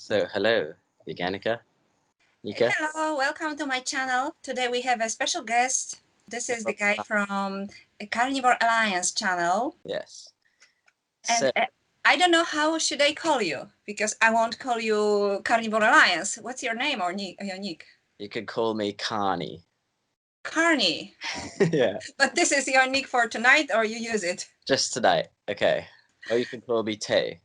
So, hello, Veganica, Nika. Hello, welcome to my channel. Today we have a special guest. This is the guy from a Carnivore Alliance channel. Yes. And So, I don't know how should I call you, because I won't call you Carnivore Alliance. What's your name or your nick? you could call me Carney. Carney. Yeah. But this is your nick for tonight, or you use it? Just tonight. Okay. Or you can call me Tay.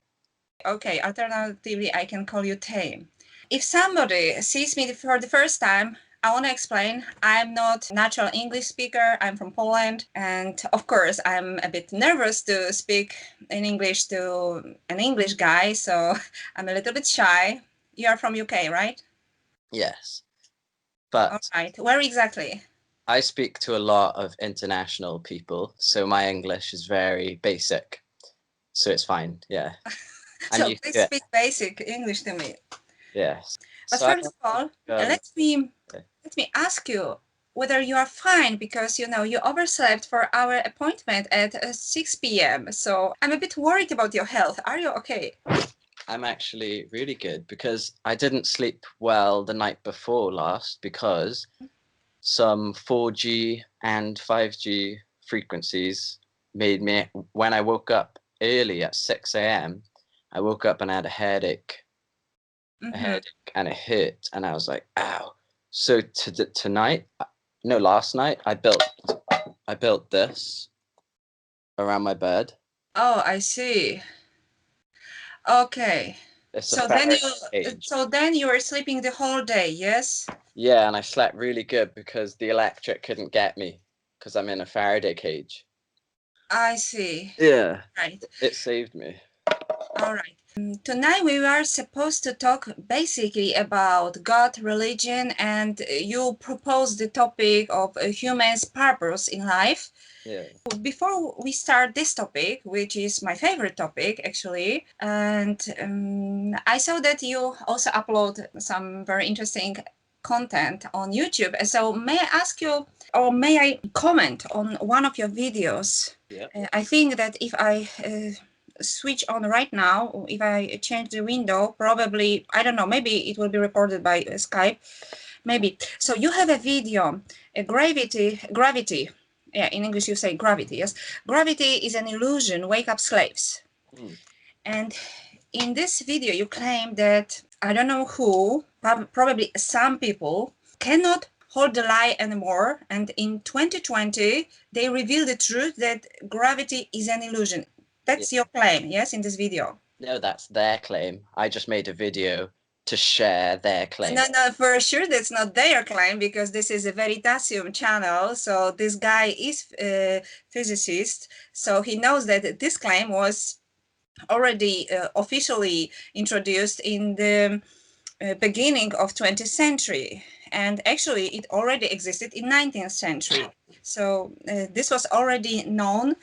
Okay, alternatively, I can call you Tame. If somebody sees me for the first time, I want to explain I'm not a natural English speaker. I'm from Poland. And of course, I'm a bit nervous to speak in English to an English guy. So I'm a little bit shy. You are from UK, right? Yes. All But right. Where exactly? I speak to a lot of international people, so my English is very basic. So it's fine. Yeah. I'm So used please to it. speak basic English to me. Yes. But So I first of all, um let me ask you whether you are fine, because you overslept for our appointment at 6 p.m. So I'm a bit worried about your health. Are you okay? I'm actually really good because I didn't sleep well the night before last because some 4G and 5G frequencies made me, when I woke up early at 6 a.m., I woke up and I had a Mm-hmm. headache and it hurt. And I was like, ow. So tonight, no, last night, I built this around my bed. Oh, I see. Okay. It's a So then Faraday you cage. so then you were sleeping the whole day, yes? Yeah, and I slept really good because the electric couldn't get me because I'm in a Faraday cage. I see. Yeah, Right. it saved me. All right. Tonight we are supposed to talk basically about God, religion, and you proposed the topic of a human's purpose in life. Yeah. Before we start this topic, which is my favorite topic actually, and I saw that you also upload some very interesting content on YouTube. So may I ask you, or may I comment on one of your videos? Yeah. I think that if I switch on right now, if I change the window, probably, I don't know, maybe it will be recorded by Skype, maybe. So you have a video, gravity. Yeah, in English you say gravity, yes. Gravity is an illusion, wake up slaves. Mm. And in this video you claim that, I don't know who, probably some people, cannot hold the lie anymore, and in 2020 they reveal the truth that gravity is an illusion. Yeah. That's your claim, yes, in this video? No, that's their claim. I just made a video to share their claim. No, no, for sure that's not their claim, because this is a Veritasium channel. So this guy is a physicist, so he knows that this claim was already officially introduced in the beginning of 20th century, and actually it already existed in 19th century. So this was already known,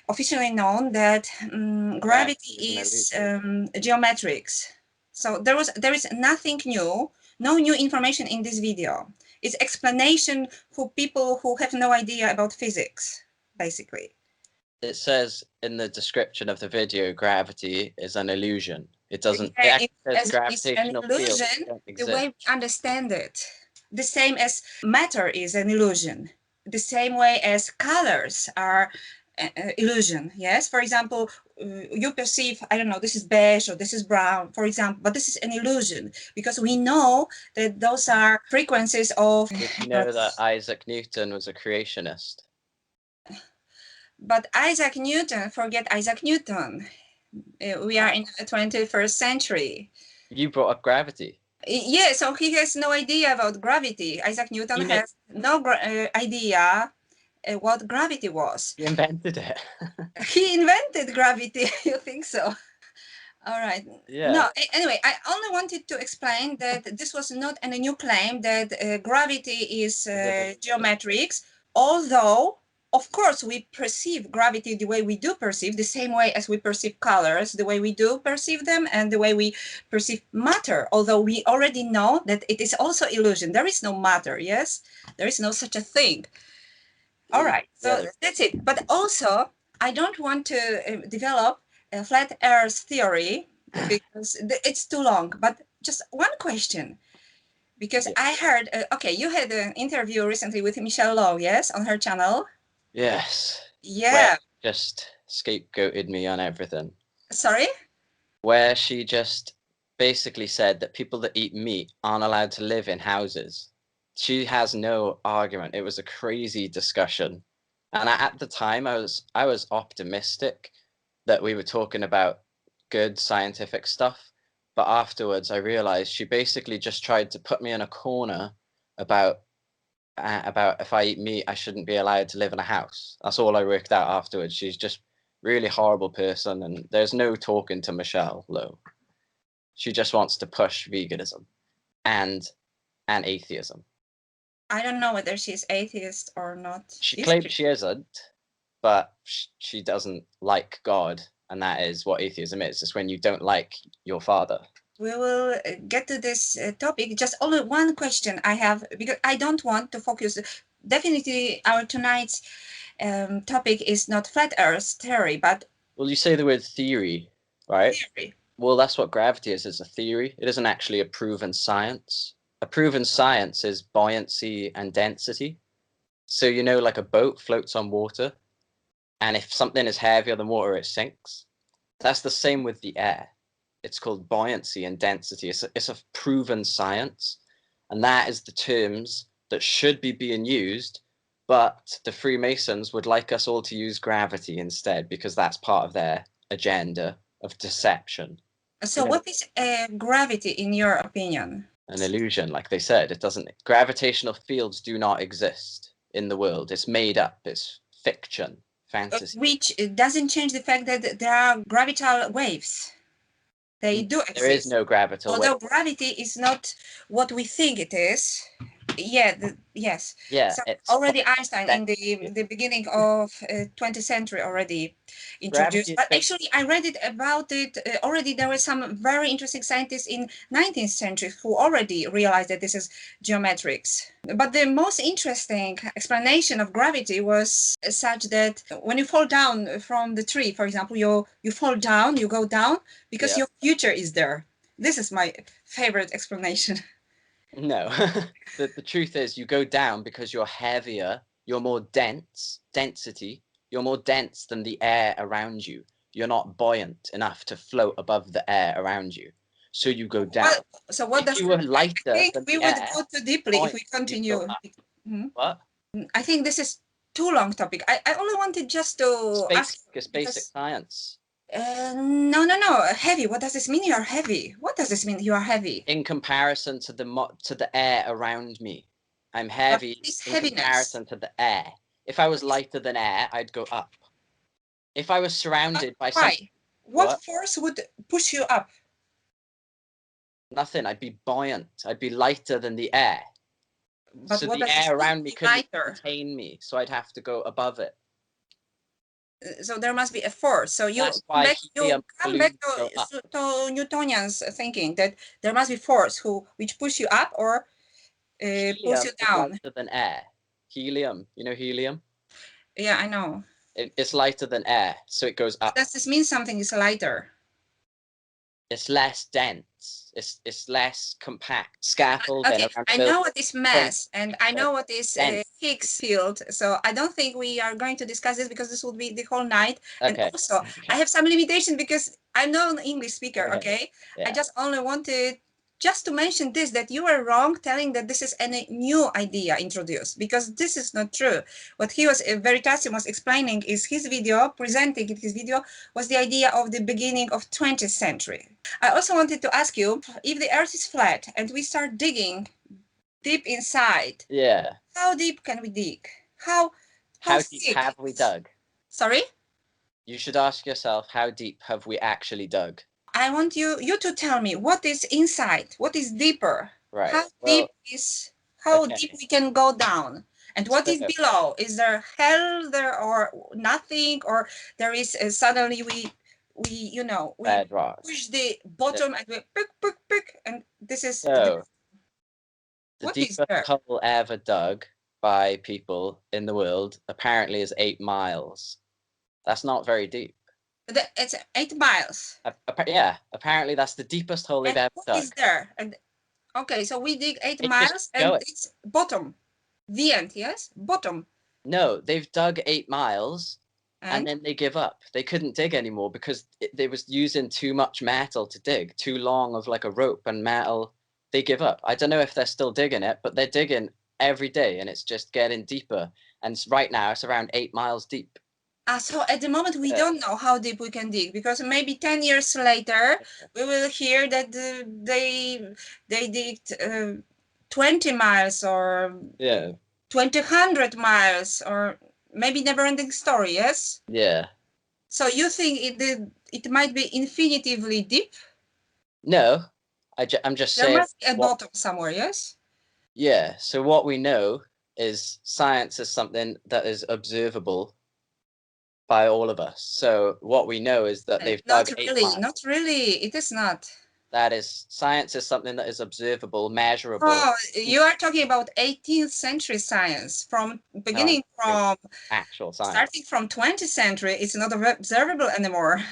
officially known, that gravity Gravity is an is illusion. geometrics. So there is nothing new, no new information in this video. It's explanation for people who have no idea about physics, basically. It says in the description of the video, gravity is an illusion. It doesn't, it Yeah, actually says as it's an gravitational fields illusion, don't the exist. way we understand it, the same as matter is an illusion, the same way as colors are illusion. Yes, for example, you perceive, I don't know, this is beige or this is brown, for example, but this is an illusion because we know that those are frequencies of. Did you know that Isaac Newton was a creationist? But Isaac Newton, forget Isaac Newton. We are in the 21st century. You brought up gravity. Yeah, so he has no idea about gravity. Isaac Newton He made, has no idea what gravity was. he invented it. He invented gravity. You think so? All right. Yeah. No, anyway, I only wanted to explain that this was not a new claim that gravity is geometrics, although, of course, we perceive gravity the way we do perceive, the same way as we perceive colors, the way we do perceive them, and the way we perceive matter, although we already know that it is also illusion. There is no matter, yes? There is no such a thing. All right, so Yeah. that's it. But also, I don't want to develop a flat Earth theory because it's too long. But just one question, because Yeah. I heard, okay, you had an interview recently with Michelle Lowe, yes, on her channel. Yes. Where Yeah. just scapegoated me on everything. Sorry? Where she just basically said that people that eat meat aren't allowed to live in houses. She has no argument. It was a crazy discussion. And at the time I was optimistic that we were talking about good scientific stuff, but afterwards I realized she basically just tried to put me in a corner about about if I eat meat, I shouldn't be allowed to live in a house. That's all I worked out afterwards. She's just really horrible person, and there's no talking to Michelle Lowe. She just wants to push veganism and atheism. I don't know whether she's atheist or not. She Is claims she? she isn't, but she doesn't like God, and that is what atheism is. It's when you don't like your father. We will get to this topic. Just only one question I have, because I don't want to focus. Definitely, our tonight's topic is not flat Earth theory, but Well, you say the word theory, right? theory. Well, that's what gravity is a theory. It isn't actually a proven science. A proven science is buoyancy and density. So, you know, like a boat floats on water, and if something is heavier than water, it sinks. That's the same with the air. It's called buoyancy and density. It's a proven science, and that is the terms that should be being used. But the Freemasons would like us all to use gravity instead because that's part of their agenda of deception. So, You know, what is gravity in your opinion? an illusion, like they said. It doesn't. Gravitational fields do not exist in the world. It's made up. It's fiction, fantasy. Which doesn't change the fact that there are gravitational waves. They do There is exist. no gravitational wave. Although gravity is not what we think it is. Yeah, yes. Yeah, So it's already Einstein in density. the beginning of 20th century already introduced. Gravity is But based. actually, I read it about it already. There were some very interesting scientists in 19th century who already realized that this is geometrics. But the most interesting explanation of gravity was such that when you fall down from the tree, for example, you fall down, you go down because Yeah. your future is there. This is my favorite explanation. No. The truth is you go down because you're heavier, you're more dense, density, you're more dense than the air around you. You're not buoyant enough to float above the air around you. So you go down. Well, so what If does you were I lighter think than we the would air, go too deeply if buoyant, we you'd go continue. up. Mhm. What? I think this is too long topic. I only wanted just to ask It's basic because science. no, heavy. What does this mean? You are heavy. What does this mean? You are heavy. In comparison to the air around me, I'm But heavy this in heaviness. comparison to the air. If I was lighter than air, I'd go up. If I was surrounded by some Why? What what? force would push you up? Nothing. I'd be buoyant. I'd be lighter than the air. But So what the does this air mean? around me Be couldn't lighter. contain me, so I'd have to go above it. So there must be a force. So That's why you helium come back balloons go up. to Newtonian's thinking that there must be force which push you up or pulls Helium you is down. lighter than air. Helium, you know helium? Yeah, I know. It's lighter than air, so it goes up. Does this mean something is lighter? It's less dense. It's less compact. Scaffolding Okay, around a I building. know what is mass and I Dense. know what is Higgs field. So I don't think we are going to discuss this because this would be the whole night. And Okay. also, I Okay. have some limitation because I'm not an English speaker, okay? I Yeah. just only wanted just to mention this, that you were wrong telling that this is a new idea introduced, because this is not true. What he was, Veritasium was explaining is his video, presenting in his video, was the idea of the beginning of 20th century. I also wanted to ask you, if the earth is flat and we start digging deep inside, Yeah. how deep can we dig? How How deep thick? have we dug? Sorry? You should ask yourself, how deep have we actually dug? I want you to tell me what is inside, what is deeper, Right. how Well, deep we can go down, and what is so below? Is there hell there or nothing, or there is suddenly we bedrock. push the bottom and we pick, and this is So the what is deepest there? hole ever dug by people in the world apparently is 8 miles. That's not very deep. It's 8 miles. Yeah, apparently that's the deepest hole they've And ever what dug. is there? And okay, so we dig 8 It just miles and going. it's bottom. The end, yes? Bottom. No, they've dug 8 miles and And then they give up. They couldn't dig anymore because they was using too much metal to dig, too long of like a rope and metal. They give up. I don't know if they're still digging it, but they're digging every day and it's just getting deeper. And right now it's around 8 miles deep. so at the moment we Yeah. don't know how deep we can dig, because maybe 10 years later we will hear that they digged 20 miles or Yeah. 200 miles, or maybe never ending story, yes? Yeah. So you think it might be infinitively deep? No, I'm just There saying must be a what, bottom somewhere, yes? yeah. So what we know is science is something that is observable by all of us. So what we know is that they've dug Not 8 miles. not really. It is not. That is, science is something that is observable, measurable. Oh, you are talking about 18th century science, from beginning from actual science. starting from 20th century. It's not observable anymore.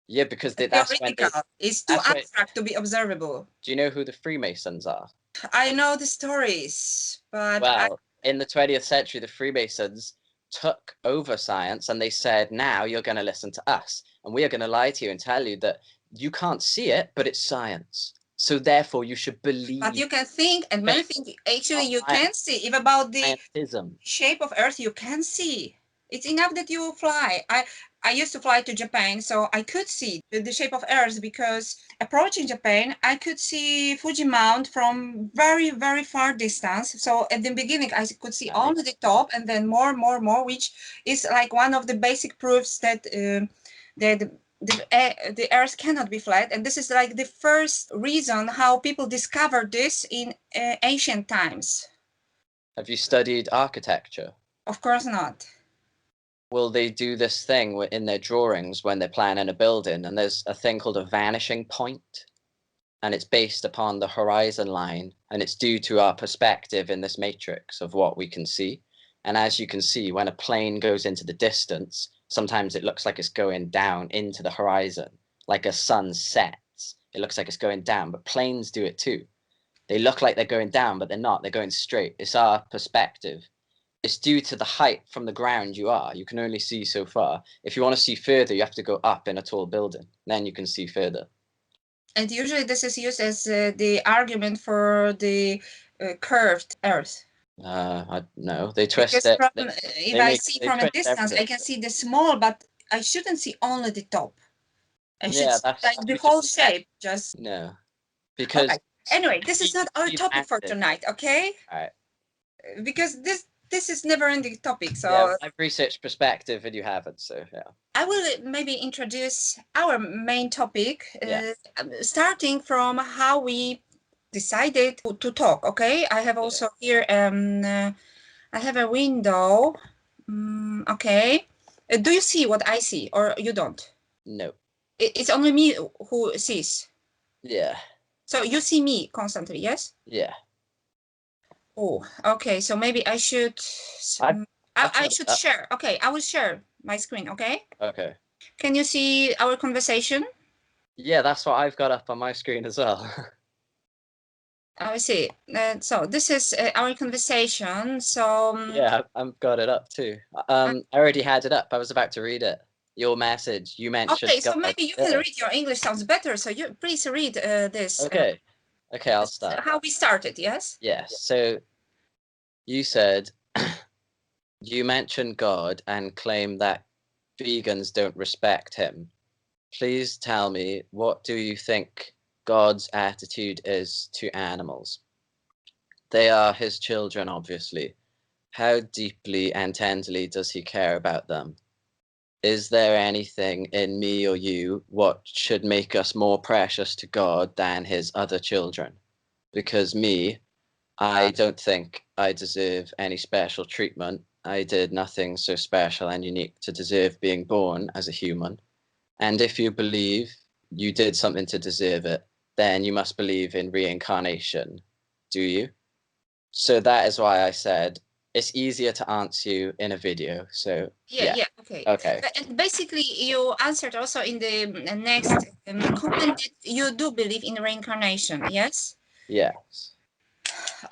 Yeah, because that's when they. Theoretical. It's too abstract to be observable. Do you know who the Freemasons are? I know the stories, but Well, in the 20th century, the Freemasons took over science and they said, now you're going to listen to us and we are going to lie to you and tell you that you can't see it, but it's science. So therefore you should believe. But you can think, and many things actually you can see. If about the scientism. Shape of Earth, you can see. It's enough that you fly. I used to fly to Japan, so I could see the shape of Earth, because approaching Japan, I could see Fuji Mount from very, very far distance. So at the beginning, I could see only the top, and then more, which is like one of the basic proofs that the Earth cannot be flat. And this is like the first reason how people discovered this in ancient times. Have you studied architecture? Of course not. Well, they do this thing in their drawings when they're planning a building, and there's a thing called a vanishing point, and it's based upon the horizon line, and it's due to our perspective in this matrix of what we can see. And as you can see, when a plane goes into the distance, sometimes it looks like it's going down into the horizon, like a sun sets. It looks like it's going down, but planes do it too. They look like they're going down, but they're not. They're going straight. It's our perspective. It's due to the height from the ground you are. You can only see so far. If you want to see further, you have to go up in a tall building. Then you can see further. And usually this is used as the argument for the curved Earth. No, they twist Because it. if I see from a distance, I can see the small, but I shouldn't see only the top. I should see like the whole shape. Just no, because okay. Anyway, this is not our topic for tonight, okay? All right. Because this is never-ending topic. So yeah, I've researched perspective and you haven't, so yeah. I will maybe introduce our main topic, Yeah. starting from how we decided to talk. Okay, I have also here. I have a window. Okay, do you see what I see, or you don't? No. It's only me who sees. Yeah. So you see me constantly, yes? Yeah. Oh, okay. So maybe I should. I should share. Okay, I will share my screen. Okay. Okay. Can you see our conversation? Yeah, that's what I've got up on my screen as well. I see. So this is our conversation. So yeah, I've got it up too. I already had it up. I was about to read it. Your message. You mentioned. Okay, so maybe you can read. Your English sounds better. So you please read this. Okay. Okay, I'll start. How we started, yes? Yes. So you said you mentioned God and claim that vegans don't respect him. Please tell me, what do you think God's attitude is to animals? They are his children, obviously. How deeply and tenderly does he care about them? Is there anything in me or you what should make us more precious to God than his other children? Because I don't think I deserve any special treatment. I did nothing so special and unique to deserve being born as a human. And if you believe you did something to deserve it, then you must believe in reincarnation. Do you? So that is why I said it's easier to answer you in a video. So yeah. Okay. Okay. And basically, you answered also in the next comment that you do believe in reincarnation, yes? Yes.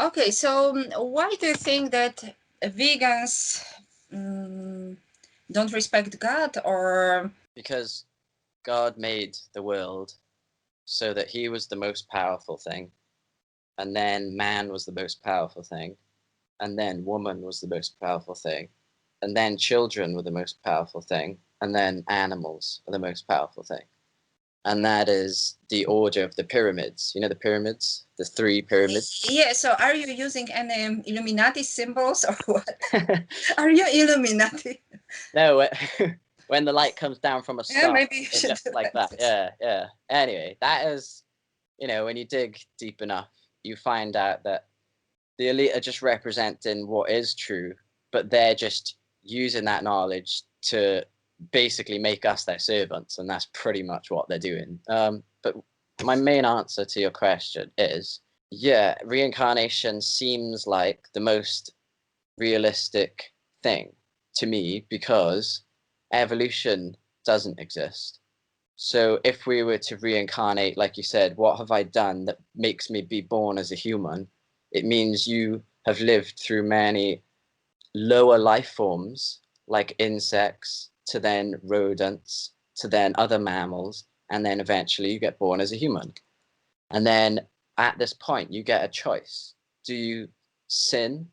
Okay, so why do you think that vegans don't respect God, or Because God made the world so that he was the most powerful thing, and then man was the most powerful thing, and then woman was the most powerful thing, and then children were the most powerful thing, and then animals are the most powerful thing. And that is the order of the pyramids. You know the pyramids? The 3 pyramids? yeah? So are you using any Illuminati symbols or what? Are you Illuminati? No, when the light comes down from a Yeah, star, maybe you it should just do like like that. this. Yeah, yeah. Anyway, that is, when you dig deep enough, you find out that the elite are just representing what is true, but they're just using that knowledge to basically make us their servants, and that's pretty much what they're doing. But my main answer to your question is, yeah, reincarnation seems like the most realistic thing to me because evolution doesn't exist. So if we were to reincarnate, like you said, what have I done that makes me be born as a human? It means you have lived through many lower life forms like insects to then rodents to then other mammals, and then eventually you get born as a human. And then at this point you get a choice. Do you sin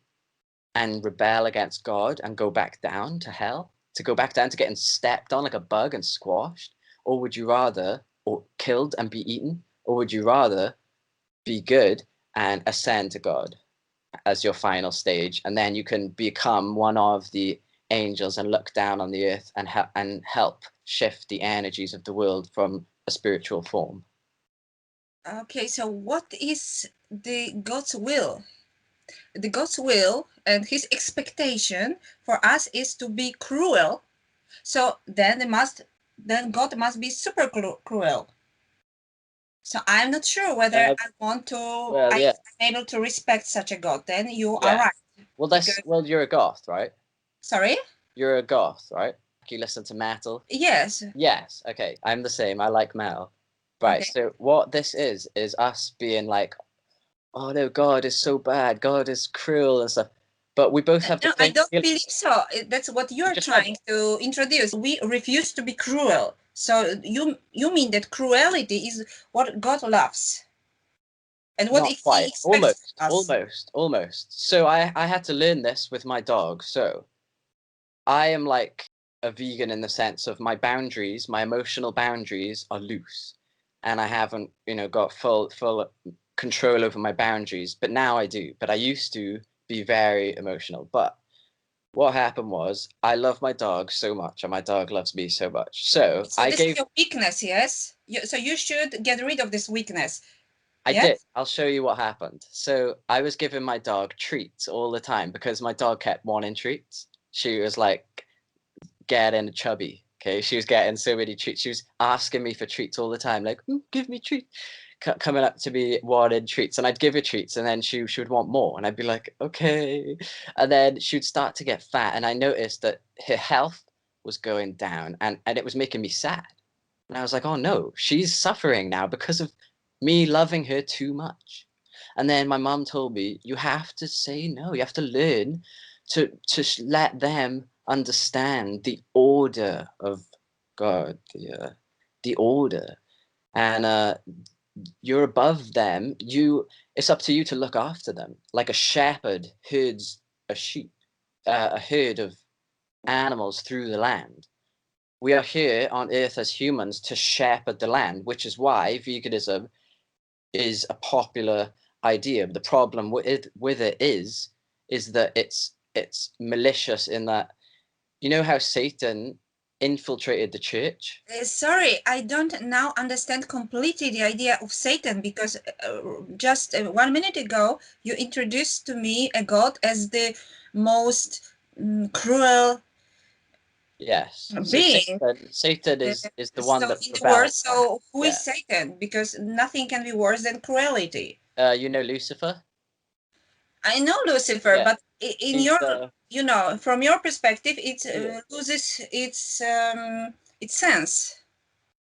and rebel against God and go back down to hell, to go back down to getting stepped on like a bug and squashed? Or would you rather, or killed and be eaten? Or would you rather be good and ascend to God as your final stage? And then you can become one of the angels and look down on the earth and, help shift the energies of the world from a spiritual form. Okay, so what is the God's will? The God's will and his expectation for us is to be cruel. So then God must be super cruel. So I'm not sure whether Uh, I want to, well, yeah, I'm able to respect such a God. Then you are yeah. right. Well, Because, you're a goth, right? sorry? You're a goth, right? You listen to metal. Yes. Yes, okay. I'm the same. I like metal. Right, Okay. so what this is us being like, oh no, God is so bad, God is cruel and stuff. But we both have the No, I same don't believe feelings. so. That's what You you're just said trying that. to introduce. We refuse to be cruel. So you mean that cruelty is what God loves and what Not he quite. expects Almost, from us. almost, almost. So I had to learn this with my dog. So I am like a vegan in the sense of my boundaries, my emotional boundaries are loose. And I haven't, got full control over my boundaries, but now I do. But I used to be very emotional. But what happened was I love my dog so much and my dog loves me so much. So So this is your weakness, yes? So you should get rid of this weakness. I Yes? did. I'll show you what happened. So I was giving my dog treats all the time because my dog kept wanting treats. She was like getting chubby. Okay, she was getting so many treats. She was asking me for treats all the time, like, give me treats. Coming up to me wanting treats, and I'd give her treats, and then she would want more, and I'd be like, okay. And then she would start to get fat, and I noticed that her health was going down, and it was making me sad. And I was like, oh no, she's suffering now because of me loving her too much. And then my mom told me, you have to say no. You have to learn to let them understand the order of God, the order. And you're above them. It's up to you to look after them, like a shepherd herds a sheep, a herd of animals through the land. We are here on earth as humans to shepherd the land, which is why veganism is a popular idea. The problem with it is that it's malicious in that, you know how Satan infiltrated the church? Sorry, I don't now understand completely the idea of Satan, because just 1 minute ago you introduced to me a God as the most cruel Yes. So being. Satan is the one So that in the world, rebels back. so who is Yeah. Satan? Because nothing can be worse than cruelty. You know Lucifer? I know Lucifer, Yeah, but in he's your, the you know, from your perspective, it yeah. loses its sense.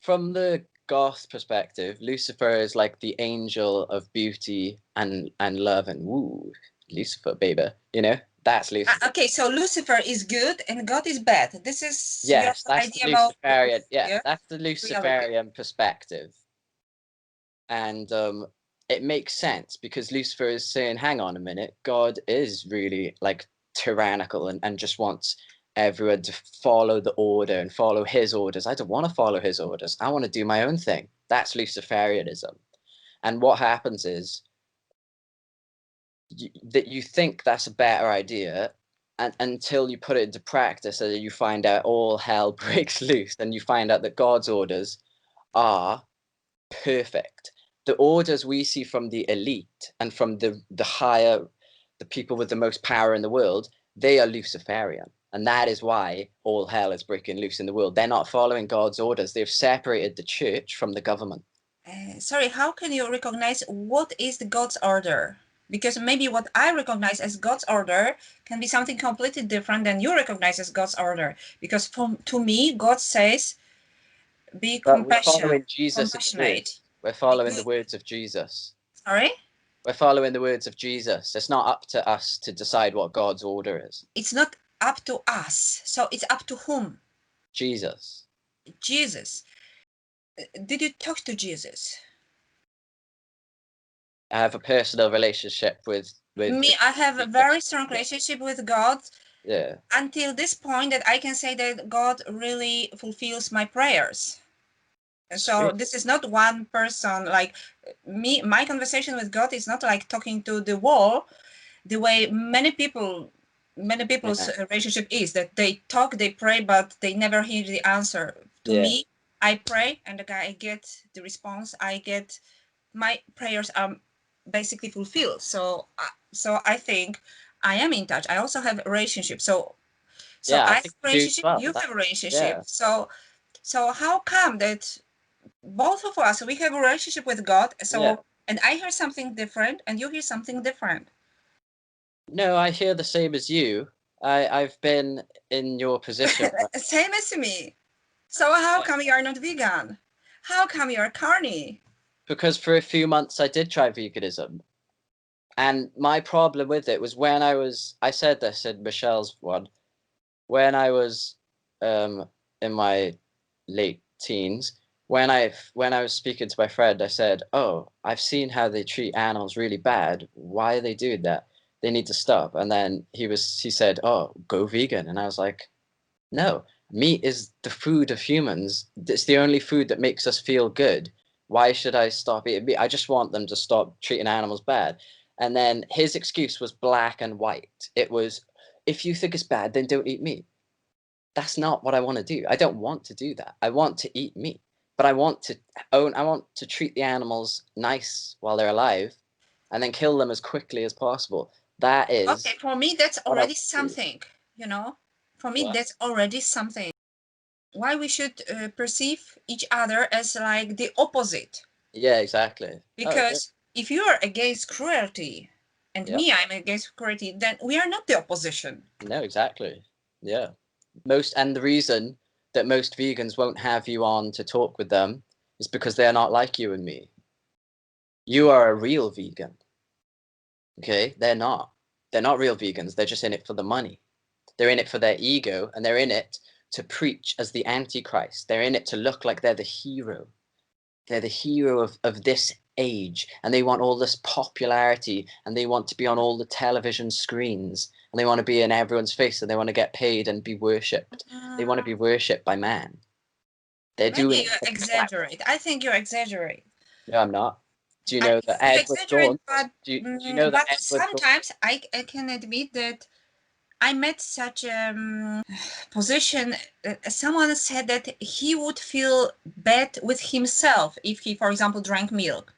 From the goth perspective, Lucifer is like the angel of beauty and love and woo, Lucifer, baby. You know, that's Lucifer. Okay, so Lucifer is good and God is bad. This is your Yes, that's the idea about Luciferian. Yeah, yeah, that's the reality. Luciferian perspective, and it makes sense because Lucifer is saying, "Hang on a minute, God is really like tyrannical and just wants everyone to follow the order and follow his orders. I don't want to follow his orders. I want to do my own thing." That's Luciferianism. And what happens is that you think that's a better idea, and until you put it into practice, and you find out all hell breaks loose, and you find out that God's orders are perfect. The orders we see from the elite and from the higher, the people with the most power in the world, they are Luciferian. And that is why all hell is breaking loose in the world. They're not following God's orders. They've separated the church from the government. Sorry, how can you recognize what is the God's order? Because maybe what I recognize as God's order can be something completely different than you recognize as God's order. Because to me, God says, be But we're following Jesus' compassionate, words. We're be following the good. words of Jesus. Sorry? We're following the words of Jesus. It's not up to us to decide what God's order is. It's not up to us. So it's up to whom? Jesus. Jesus. Did you talk to Jesus? I have a personal relationship with Me, I have a Jesus. very strong relationship with God Yeah. until this point that I can say that God really fulfills my prayers. So Sweet. this is not one person like me. My conversation with God is not like talking to the wall, the way many people's Yeah. relationship is that they talk, they pray, but they never hear the answer. To Yeah. me, I pray and I get the response. I get my prayers are basically fulfilled. So so I think I am in touch. I also have a relationship. So Yeah. I I have think a you do as relationship. well. You have a relationship. Yeah. So how come that both of us we have a relationship with God? Yeah. So and I hear something different, and you hear something different. No, I hear the same as you. I've been in your position. Same as me. So how come you are not vegan? How come you are carny? Because for a few months I did try veganism. And my problem with it was when I said this in Michelle's one, when I was in my late teens, when I was speaking to my friend, I said, "Oh, I've seen how they treat animals really bad. Why are they doing that? They need to stop." And then he said, "Oh, go vegan." And I was like, "No, meat is the food of humans. It's the only food that makes us feel good. Why should I stop eating meat? I just want them to stop treating animals bad." And then his excuse was black and white. It was, if you think it's bad, then don't eat meat. That's not what I want to do. I don't want to do that. I want to eat meat, but I want to treat the animals nice while they're alive and then kill them as quickly as possible. That Okay, is for me that's what I already want to do. something. You know, for me What? that's already something. Why we should perceive each other as like the opposite? Yeah, exactly. Oh, good. Because if you are against cruelty and Yeah. me I'm against cruelty, then we are not the opposition. No, exactly. Yeah. And the reason that most vegans won't have you on to talk with them is because they're not like you and me. You are a real vegan. Okay? They're not. They're not real vegans. They're just in it for the money. They're in it for their ego, and they're in it to preach as the Antichrist. They're in it to look like they're the hero. They're the hero of this age, and they want all this popularity, and they want to be on all the television screens, and they want to be in everyone's face, and they want to get paid and be worshipped. They want to be worshipped by man. They're Maybe doing you it for clout. exaggerate. I think you exaggerate. No, I'm not. Do you know that You Edward exaggerate, Daunt? Do you know that but Edward Daunt? sometimes I can admit that I met such a position. Someone said that he would feel bad with himself if he, for example, drank milk.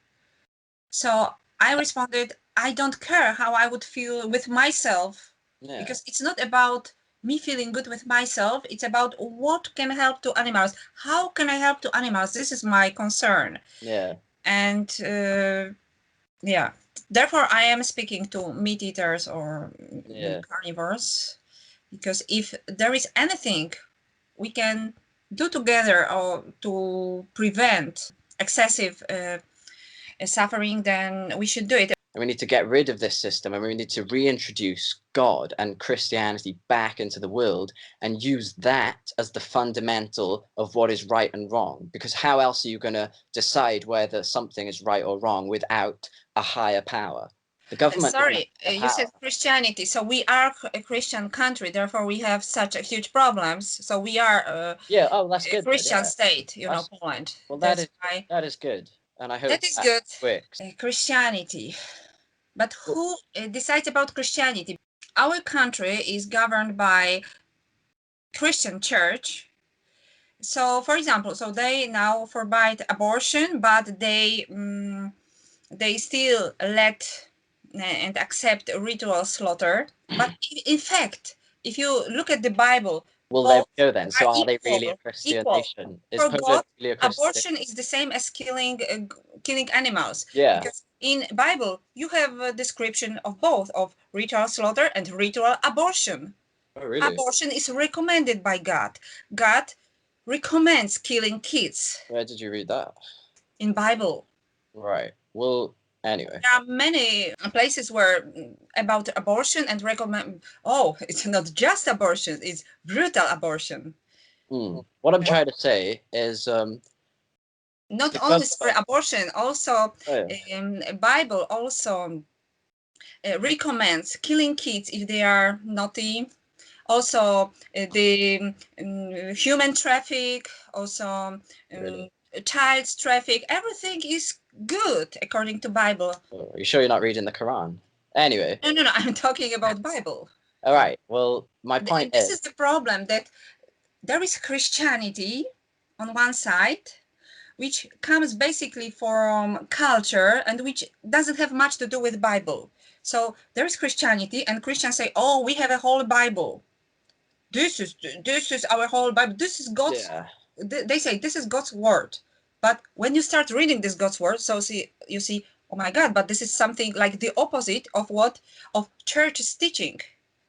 So I responded, I don't care how I would feel with myself, Yeah, because it's not about me feeling good with myself. It's about what can help to animals. How can I help to animals? This is my concern. yeah. And yeah. Therefore, I am speaking to meat eaters or Yeah. carnivores, because if there is anything we can do together or to prevent excessive suffering, then we should do it. And we need to get rid of this system, and we need to reintroduce God and Christianity back into the world and use that as the fundamental of what is right and wrong. Because how else are you going to decide whether something is right or wrong without a higher power? The government doesn't Sorry, have you said power. Christianity. So we are a Christian country, therefore we have such a huge problems. So we are Yeah. Oh, that's a good then. Christian Yeah. state, That's, Poland. well, That's why. that is good, and I hope That is that good. works. Christianity. But who decides about Christianity? Our country is governed by Christian church. So, for example, so they now forbid abortion, but they still let and accept ritual slaughter. But in fact, if you look at the Bible, Well, there both we go then. are So are they really a Christian equal. nation? Is For Poland God, really a Christian abortion nation? is the same as killing animals. Yeah. Because in Bible you have a description of both, of ritual slaughter and ritual abortion. Oh, really? Abortion is recommended by God. God recommends killing kids Where did you read that? in Bible. Right. Well, anyway. There are many places where about abortion and recommend. Oh, it's not just abortion; it's brutal abortion. What I'm trying to say is, Not the only for government. abortion, also Oh, yeah. Bible also recommends killing kids if they are naughty. Also, the human traffic, also Really? child traffic. Everything is good according to Bible. Oh, are you sure you're not reading the Quran? Anyway. No, no, no. I'm talking about Bible. All right. Well, my point And this is. is the problem, that there is Christianity on one side, which comes basically from culture and which doesn't have much to do with Bible. So there is Christianity, and Christians say, "Oh, we have a whole Bible. This is our whole Bible. This is God's." Yeah. They say this is God's word. But when you start reading this God's word, so you see, oh my God, but this is something like the opposite of what of church is teaching.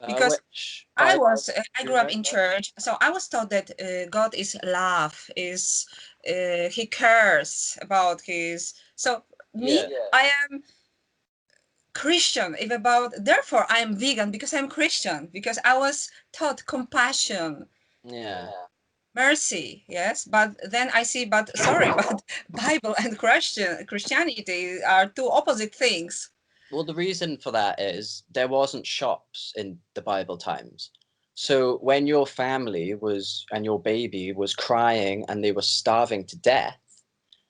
Because Which Bible I do grew you up read? in church, so I was taught that God is love, is He cares about His. So me, Yeah. I am Christian. If about, therefore I am vegan because I'm Christian, because I was taught compassion, Yeah. mercy. Yes, but then I see, but sorry, but Bible and Christianity are two opposite things. Well, the reason for that is there wasn't shops in the Bible times. So when your family was and your baby was crying and they were starving to death,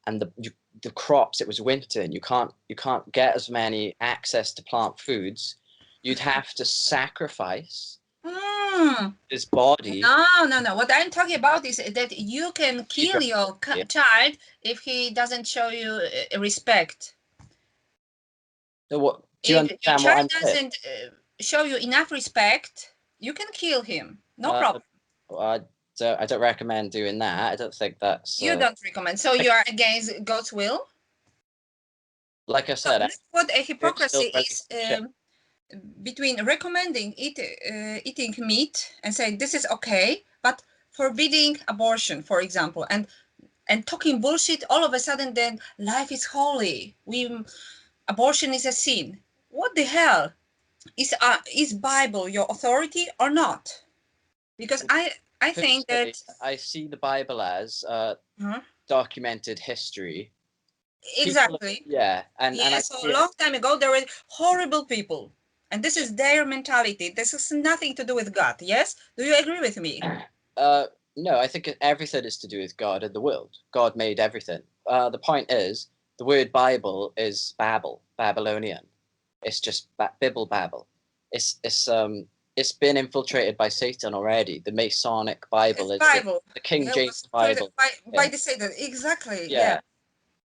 and the crops, it was winter and you can't get as many access to plant foods, you'd have to sacrifice Hmm. his body No, no, no. What I'm talking about is that you can to feed kill your your family. child if he doesn't show you respect. So what, do you If your understand what child I'm saying? doesn't show you enough respect, you can kill him. No uh, problem. I I don't recommend doing that. I don't think that's You don't recommend. So you are against God's will. like I So said, look what a there's still hypocrisy is relationship. between recommending eating meat and saying this is okay, but forbidding abortion, for example, and talking bullshit all of a sudden. Then life is holy. Abortion is a sin. What the hell is Bible your authority or not? Because I think Personally, that I see the Bible as uh, documented history. People, exactly, yeah, and yeah. I So see a it. long time ago there were horrible people, and this is their mentality. This has nothing to do with God. Yes, do you agree with me? Uh, no, I think everything is to do with God and the world. God made everything. The point is, the word Bible is Babel, Babylonian. It's just Bibble Babel. It's been infiltrated by Satan already. The Masonic Bible It's is Bible. the King Yeah, James was created Bible. by Yeah, the Satan. Exactly. Yeah. yeah,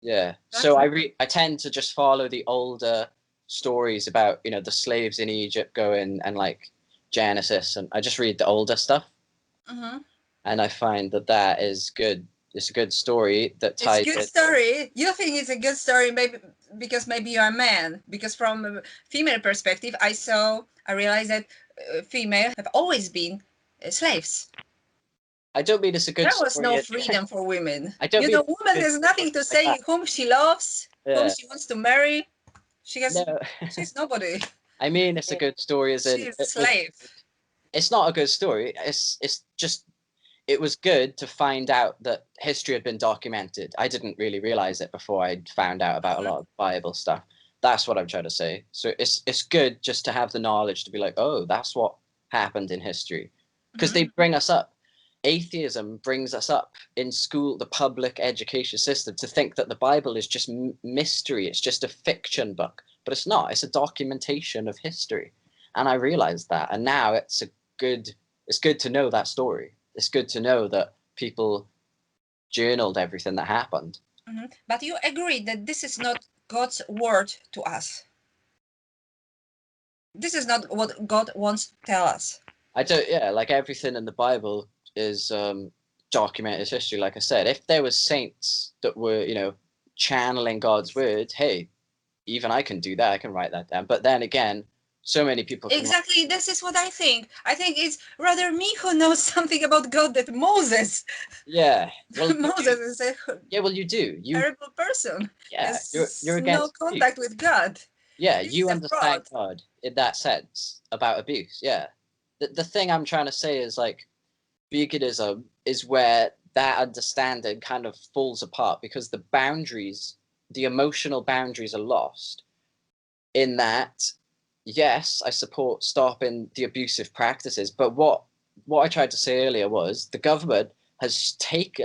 yeah. So That's I tend to just follow the older stories about the slaves in Egypt going and like Genesis, and I just read the older stuff, mm-hmm. and I find that that is good. it's a good story that It's a ties good it. story. You think it's a good story, maybe because maybe you're a man. Because from a female perspective, I realized that female have always been slaves. I don't mean it's a good There was story. no freedom for women. I don't You mean know, it's a woman good has nothing story to like say that. whom she loves, whom Yeah. she wants to marry. She has, No. she's nobody. I mean it's a good story as in She's a slave. it's not a good story. It's just it was good to find out that history had been documented. I didn't really realize it before I found out about a lot of Bible stuff. That's what I'm trying to say. So it's good just to have the knowledge to be like, oh, that's what happened in history, because they bring us up. Atheism brings us up in school, the public education system, to think that the Bible is just mystery. It's just a fiction book, but it's not. It's a documentation of history, and I realized that. And now it's good to know that story. It's good to know that people journaled everything that happened. But you agree that this is not God's word to us. This is not what God wants to tell us. I don't, yeah, like everything in the Bible is documented as history. Like I said, if there was saints that were, channeling God's word, hey, even I can do that. I can write that down. But then again, so many people can. Exactly, this is what I think. I think it's rather me who knows something about God than Moses. Yeah, well, Moses is a yeah, well, you do. You, terrible person. yeah, you're Has no against abuse. contact with God. Yeah, He's you a understand fraud. God in that sense about abuse. Yeah, the thing I'm trying to say is like veganism is where that understanding kind of falls apart because the emotional boundaries are lost. In that, yes, I support stopping the abusive practices, but what I tried to say earlier was the government has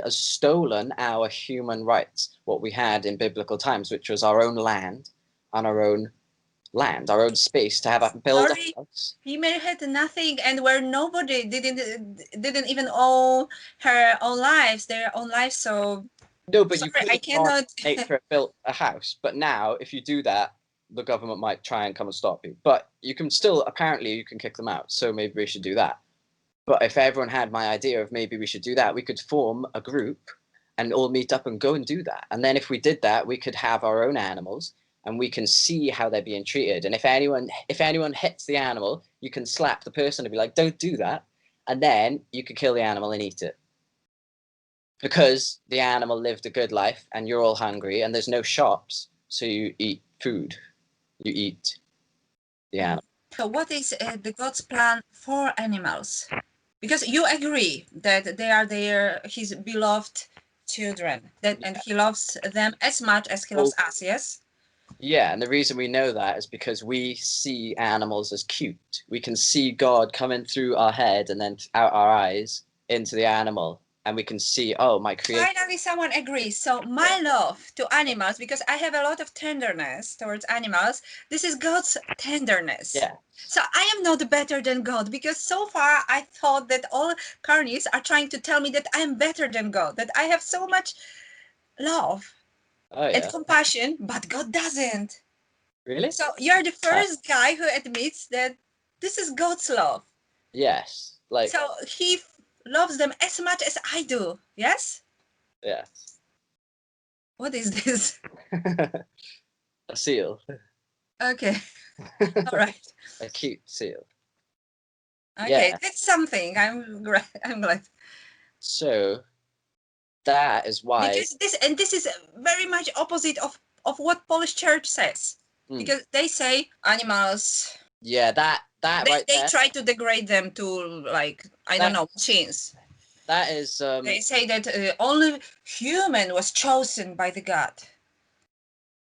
stolen our human rights, what we had in biblical times, which was our own land and our own space to have a build a Sorry, house. female had nothing, and where nobody didn't even own her own lives, their own lives. So No, but you sorry, could I have gone cannot. nature and built a house. But now, if you do that, the government might try and come and stop you. But you can still, apparently, you can kick them out. So maybe we should do that. But if everyone had my idea of maybe we should do that, we could form a group and all meet up and go and do that. And then if we did that, we could have our own animals and we can see how they're being treated. And if anyone hits the animal, you can slap the person and be like, "Don't do that." And then you could kill the animal and eat it because the animal lived a good life and you're all hungry and there's no shops, so you eat food. You eat the animal. So, what is the God's plan for animals? Because you agree that they are his beloved children, and he loves them as much as he loves Well, us. Yes. yeah, and the reason we know that is because we see animals as cute. We can see God coming through our head and then out our eyes into the animal, and we can see, oh, my creator. Finally, someone agrees. So, my love to animals, because I have a lot of tenderness towards animals, this is God's tenderness. Yeah. So, I am not better than God because so far I thought that all carnies are trying to tell me that I am better than God, that I have so much love Oh and yeah. compassion, but God doesn't. Really? So, you're the Uh, first guy who admits that this is God's love. yes. Like So, he loves them as much as I do. Yes? yes. What is this? A seal. Okay. All right. A cute seal. Okay, Yeah. that's something. I'm glad. I'm glad So that is why. because this is very much opposite of what Polish Church says. Hmm. Because they say animals. Yeah, that right They there. try to degrade them to like I don't That know machines. that is They say that only human was chosen by the God,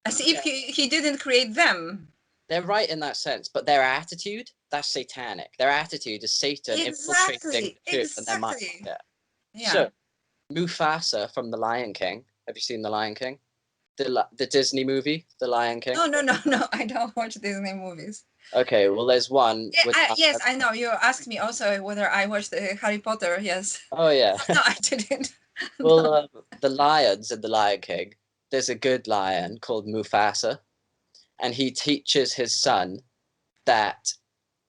as if yeah, he didn't create them. they're right in that sense, but their attitude, that's satanic. Their attitude is Satan infiltrating Exactly. the church and their mind. Exactly. Yeah. Yeah. So Mufasa from The Lion King. Have you seen The Lion King? The Disney movie, The Lion King. No, no, no, no. I don't watch Disney movies. Okay, well there's one with Yes, I know. You asked me also whether I watched Harry Potter. Yes. oh yeah. No, I didn't. Well, No. the lions in The Lion King. There's a good lion called Mufasa, and he teaches his son that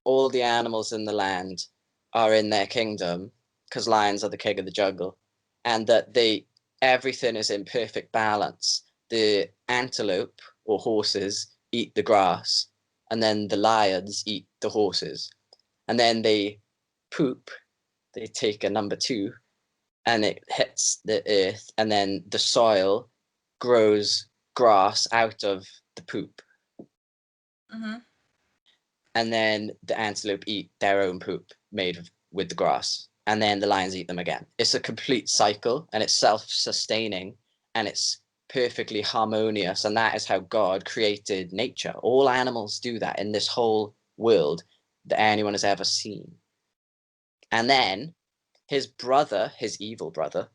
all the animals in the land are in their kingdom because lions are the king of the jungle, and that everything is in perfect balance. The antelope or horses eat the grass, and then the lions eat the horses, and then they poop. They take a number two, and it hits the earth, and then the soil grows grass out of the poop. Mm-hmm. And then the antelope eat their own poop made with the grass, and then the lions eat them again. It's a complete cycle, and it's self-sustaining, and it's perfectly harmonious, and that is how God created nature. All animals do that in this whole world that anyone has ever seen. And then his brother, his evil brother,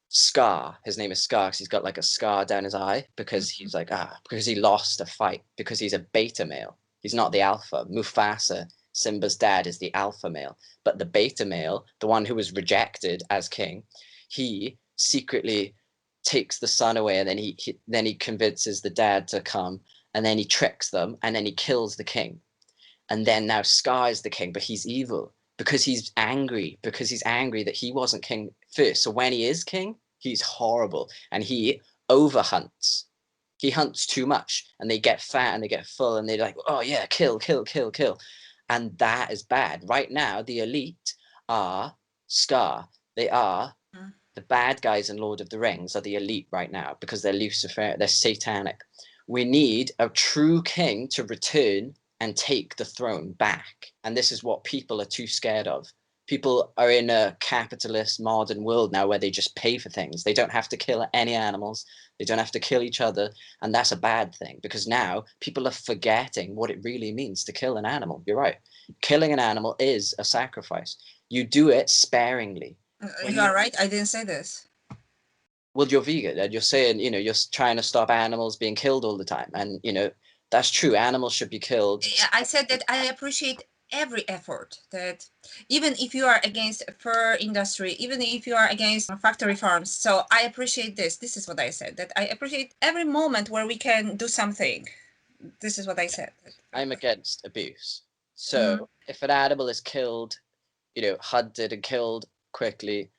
Scar, his name is Scar because he's got like a scar down his eye because he's like, because he lost a fight, because he's a beta male. He's not the alpha. Mufasa, Simba's dad, is the alpha male. But the beta male, the one who was rejected as king, he secretly takes the son away, and then he convinces the dad to come, and then he tricks them, and then he kills the king. And then now Scar is the king, but he's evil because he's angry that he wasn't king first. So when he is king, he's horrible, and he overhunts. He hunts too much, and they get fat and they get full, and they're like, oh yeah, kill, kill, kill, kill. And that is bad. Right now, the elite are Scar. They are the bad guys in Lord of the Rings are the elite right now because they're Lucifer, they're satanic. We need a true king to return and take the throne back. And this is what people are too scared of. People are in a capitalist modern world now where they just pay for things. They don't have to kill any animals. They don't have to kill each other. And that's a bad thing because now people are forgetting what it really means to kill an animal. You're right. Killing an animal is a sacrifice. You do it sparingly. You are right. I didn't say this. Well, you're vegan and you're saying, you're trying to stop animals being killed all the time. And, that's true. Animals should be killed. I said that I appreciate every effort that even if you are against fur industry, even if you are against factory farms. So I appreciate this. This is what I said, that I appreciate every moment where we can do something. This is what I said. I'm against abuse. So if an animal is killed, hunted and killed quickly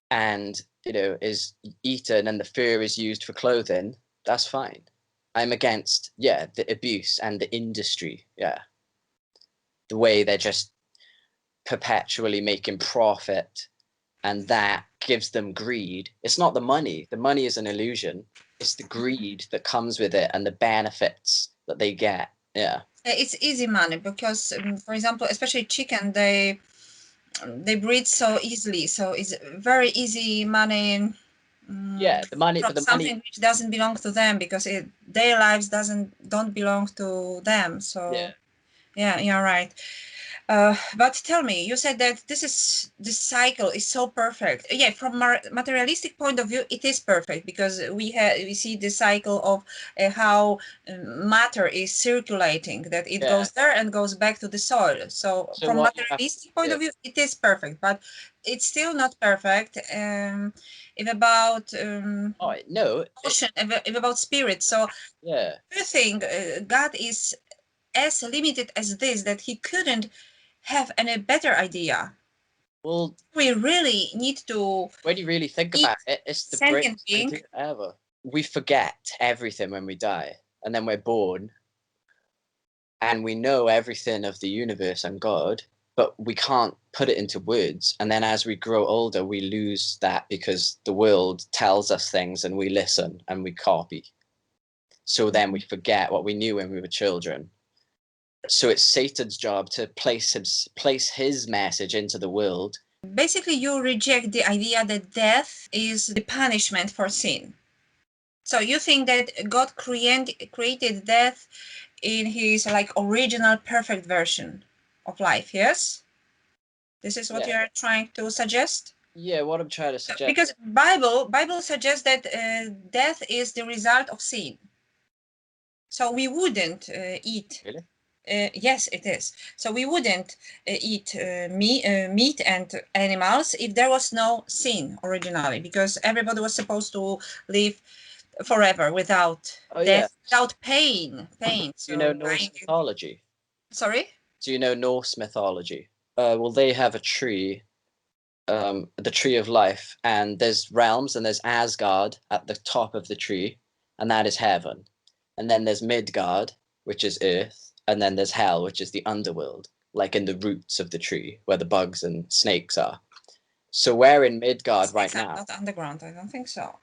and, is eaten and the fur is used for clothing, that's fine. I'm against, the abuse and the industry. Yeah. The way they're just perpetually making profit, and that gives them greed. It's not the money. The money is an illusion. It's the greed that comes with it and the benefits that they get. Yeah. It's easy money because, for example, especially chicken, they breed so easily. So it's very easy money. Yeah, the money, From but the something money. which doesn't belong to them because their lives don't belong to them. So yeah, you're right. But tell me, you said that this cycle is so perfect. Yeah, from materialistic point of view, it is perfect because we see the cycle of how matter is circulating, that it goes there and goes back to the soil. So from What you have, materialistic point of view, it is perfect, but it's still not perfect. If about oh no, emotion, if about spirit. So yeah. do you think God is as limited as this, that he couldn't have any better idea? Well, We really need to when you really think eat about it, it's the sentient greatest being. idea ever. We forget everything when we die, and then we're born, and we know everything of the universe and God, but we can't put it into words. And then as we grow older, we lose that because the world tells us things and we listen and we copy. So then we forget what we knew when we were children. So it's Satan's job to place his message into the world. Basically, you reject the idea that death is the punishment for sin. So you think that God created death in his original perfect version of life, yes? This is what you're trying to suggest? Yeah, what I'm trying to suggest. Because Bible suggests that death is the result of sin. So we wouldn't eat. Really? Yes, it is. So we wouldn't eat meat and animals if there was no sin originally, because everybody was supposed to live forever without death, without pain. Do you know Norse mythology? Sorry? Do you know Norse mythology? Well, they have a tree the tree of life, and there's realms, and there's Asgard at the top of the tree, and that is heaven. And then there's Midgard, which is earth, and then there's hell, which is the underworld, like in the roots of the tree where the bugs and snakes are. So we're in Midgard right now. Not underground, I don't think so.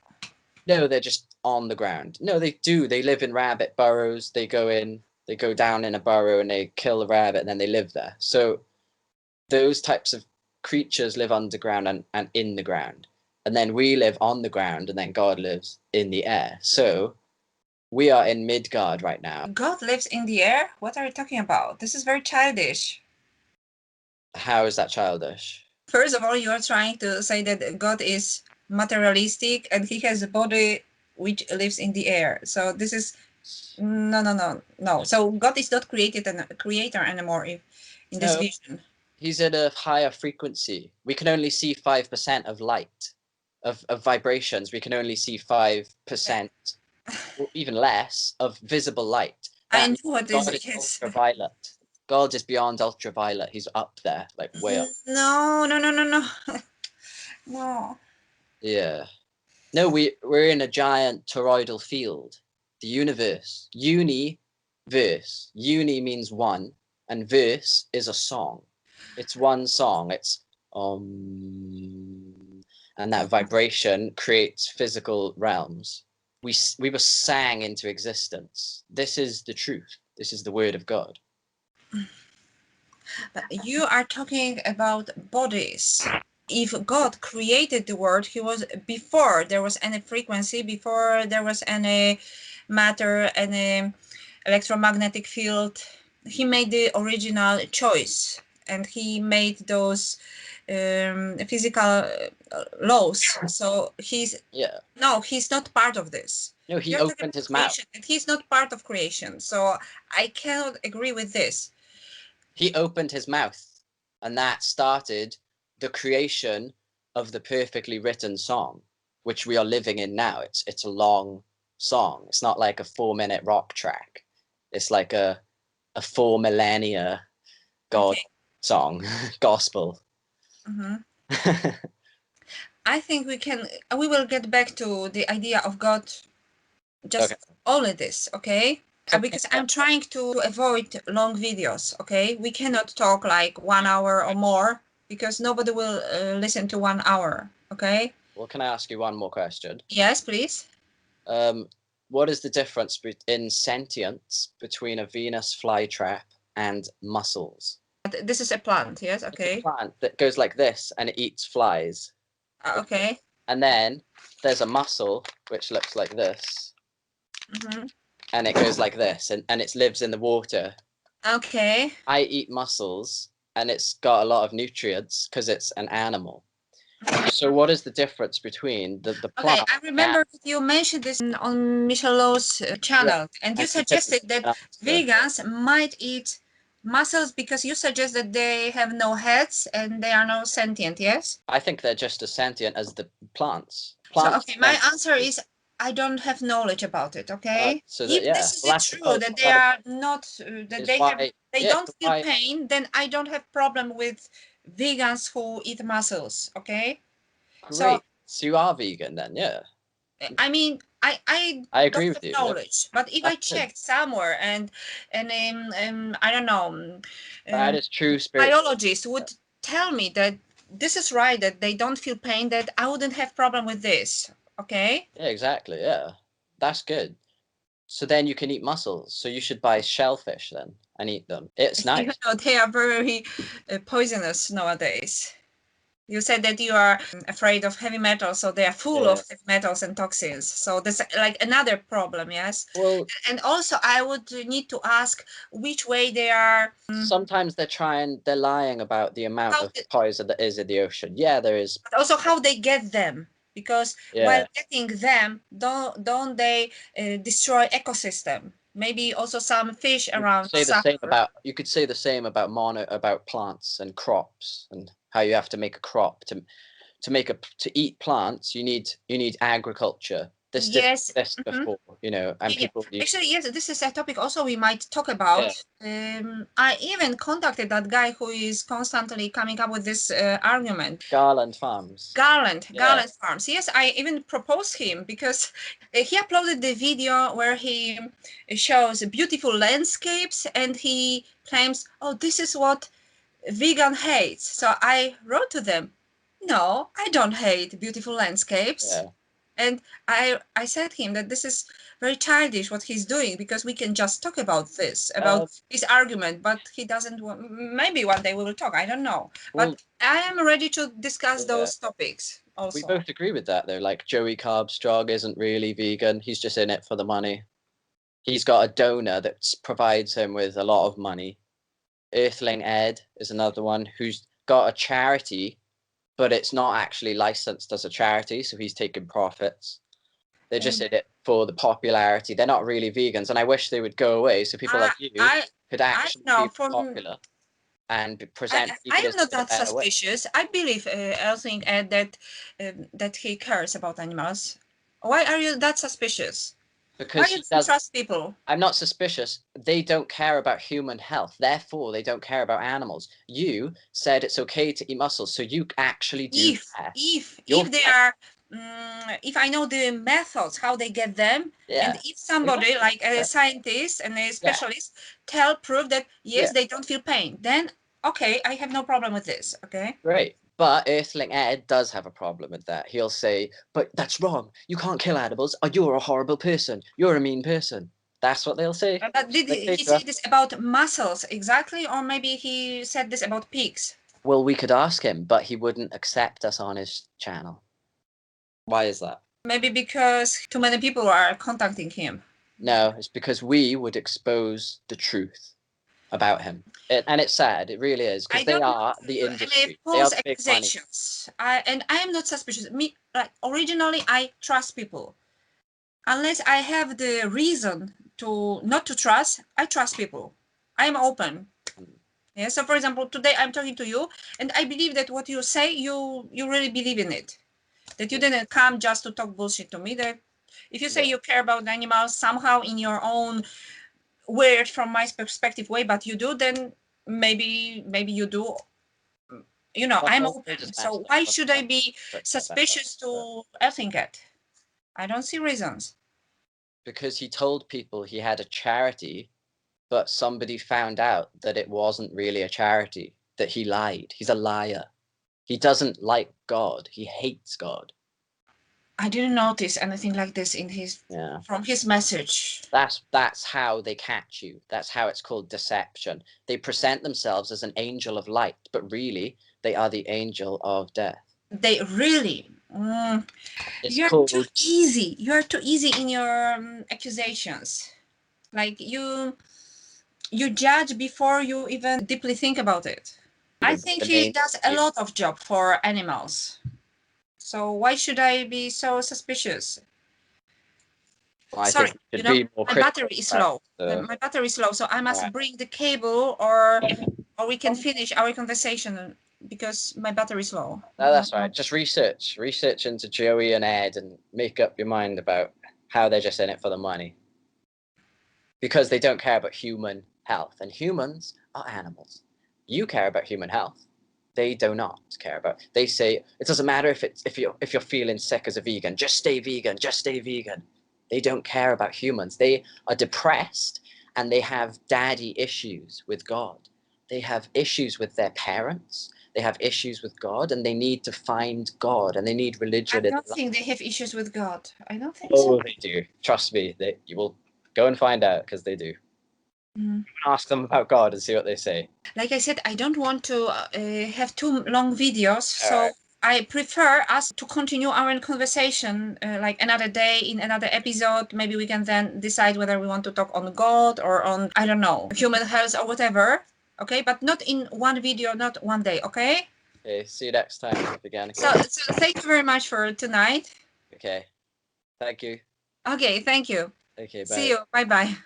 No, they're just on the ground. No, they do. They live in rabbit burrows. They go down in a burrow and they kill a rabbit and then they live there. So those types of creatures live underground and in the ground. And then we live on the ground and then God lives in the air. So we are in Midgard right now. God lives in the air? What are you talking about? This is very childish. How is that childish? First of all, you are trying to say that God is materialistic and he has a body which lives in the air. So this is no. So God is not a creator anymore in this vision. He's at a higher frequency. We can only see 5% of light, of vibrations. We can only see 5%, or even less, of visible light. I know what God is ultraviolet. God is beyond ultraviolet. He's up there, like way up. No. No. Yeah. No, we're in a giant toroidal field. The universe. Universe. Uni means one, and verse is a song. It's one song. It's and that vibration creates physical realms. We were sang into existence. This is the truth. This is the word of God. But you are talking about bodies. If God created the world, he was before there was any frequency, before there was any matter, any electromagnetic field. He made the original choice and he made those physical laws. So he's not part of this. No, he opened his mouth. And he's not part of creation. So I cannot agree with this. He opened his mouth, and that started the creation of the perfectly written song, which we are living in now. It's a long song. It's not like a 4-minute rock track. It's like a 4 millennia God song, gospel. I think we will get back to the idea of God, just only this, okay? Because I'm trying to avoid long videos, okay? We cannot talk like 1 hour or more because nobody will listen to 1 hour, okay? Well, can I ask you one more question? Yes, please. What is the difference in sentience between a Venus flytrap and mussels? This is a plant, yes, okay. It's a plant that goes like this and it eats flies. Okay. And then there's a mussel which looks like this. And it goes like this, and it lives in the water. Okay. I eat mussels, and it's got a lot of nutrients because it's an animal. So what is the difference between the plant? Okay, I remember you mentioned this on Michelot's channel, and you suggested that vegans might eat mussels because you suggest that they have no heads and they are no sentient, yes? I think they're just as sentient as the plants. So, okay, my answer is I don't have knowledge about it, okay? If this is true, that they are not, that they don't feel pain, then I don't have problem with vegans who eat mussels, okay? Great. So you are vegan then, yeah. I mean, I agree with you. Knowledge, but if I checked somewhere and I don't know, that is true. Biologists would tell me that this is right, that they don't feel pain, that I wouldn't have problem with this. Okay. Yeah, exactly. Yeah, that's good. So then you can eat mussels. So you should buy shellfish then and eat them. It's nice. Even though they are very poisonous nowadays. You said that you are afraid of heavy metals, so they are full of heavy metals and toxins. So that's like another problem, yes? Well, and also I would need to ask which way they are. Sometimes they're lying about the amount of poison that is in the ocean. Yeah, there is. But also how they get them, because while getting them, don't they destroy ecosystem? Maybe also some fish around. You could say the same about plants and crops, and how you have to make a crop to eat plants. You need agriculture, This didn't Yes. exist Mhm. before, you know, and Yeah. people used Actually, yes, this is a topic also we might talk about. I even contacted that guy who is constantly coming up with this argument. Garland Farms. Garland Yeah. Farms. Yes, I even proposed him because he uploaded the video where he shows beautiful landscapes and he claims, oh, this is what vegan hates. So I wrote to them, no, I don't hate beautiful landscapes. Yeah. And I said him that this is very childish what he's doing because we can just talk about this, about his argument, but he doesn't want, maybe one day we will talk, I don't know. Well, but I am ready to discuss yeah. those topics We also. both agree with that, though. Like Joey Carbstrong isn't really vegan. He's just in it for the money. He's got a donor that provides him with a lot of money. Earthling Ed is another one who's got a charity, but it's not actually licensed as a charity, so he's taking profits. They're just in it for the popularity. They're not really vegans, and I wish they would go away so people like you could actually know be popular and present I people am as not in a that better way. suspicious. I believe Elsing Ed that he cares about animals. Why are you that suspicious? Why Because you he don't does. trust people? I'm not suspicious. They don't care about human health. Therefore, they don't care about animals. You said it's okay to eat mussels, so you actually do care. If they are, if I know the methods how they get them, and Yeah, if somebody exactly. like a scientist and a Yeah, specialist prove that yes yeah, they don't feel pain, then okay, I have no problem with this. Okay. great. But Earthling Ed does have a problem with that. He'll say, but that's wrong. You can't kill animals. Or you're a horrible person. You're a mean person. That's what they'll say. But did They he to say us. this about mussels exactly, or maybe he said this about pigs? Well, we could ask him, but he wouldn't accept us on his channel. Why is that? Maybe because too many people are contacting him. No, it's because we would expose the truth about him. And it's sad, it really is, because I they don't are want the any industry. They are false the big money. accusations. I am not suspicious. Me, like originally, I trust people. Unless I have the reason to not to trust, I trust people. I am open. Yeah. So, for example, today I'm talking to you, and I believe that what you say, you really believe in it. That you didn't come just to talk bullshit to me. That if you say you care about animals somehow in your own weird, from my perspective, way, but you do, then maybe you do. You know, I'm Well, they open. just So messed up why on should the I money. be Tricked their better. suspicious to Elthinget? I don't see reasons. Because he told people he had a charity, but somebody found out that it wasn't really a charity, that he lied. He's a liar. He doesn't like God. He hates God. I didn't notice anything like this in his from his message. That's how they catch you. That's how it's called deception. They present themselves as an angel of light, but really they are the angel of death. They really. It's You're too called. easy. You're too easy in your accusations. Like you judge before you even deeply think about it. I think The he main. does a lot of job for animals. So why should I be so suspicious? Well, I Sorry, think you should be more my critical battery is about low. the. My battery is low, so I must Alright. bring the cable, or we can finish our conversation because my battery is low. No, that's right. Just research into Joey and Ed, and make up your mind about how they're just in it for the money. Because they don't care about human health, and humans are animals. You care about human health. They do not care about. They say it doesn't matter if you're feeling sick as a vegan, just stay vegan, just stay vegan. They don't care about humans. They are depressed and they have daddy issues with God. They have issues with their parents. They have issues with God, and they need to find God, and they need religion I in don't life. think they have issues with God. I don't think so. Oh, they do. Trust me. You will go and find out, because they do. Ask them about God and see what they say. Like I said, I don't want to have too long videos, so All right. I prefer us to continue our conversation like another day in another episode. Maybe we can then decide whether we want to talk on God or on, I don't know, human health or whatever. Okay, but not in one video, not one day. Okay. Okay. See you next time, again. So thank you very much for tonight. Okay. Thank you. Okay, thank you. Okay. See Bye. you. Bye bye.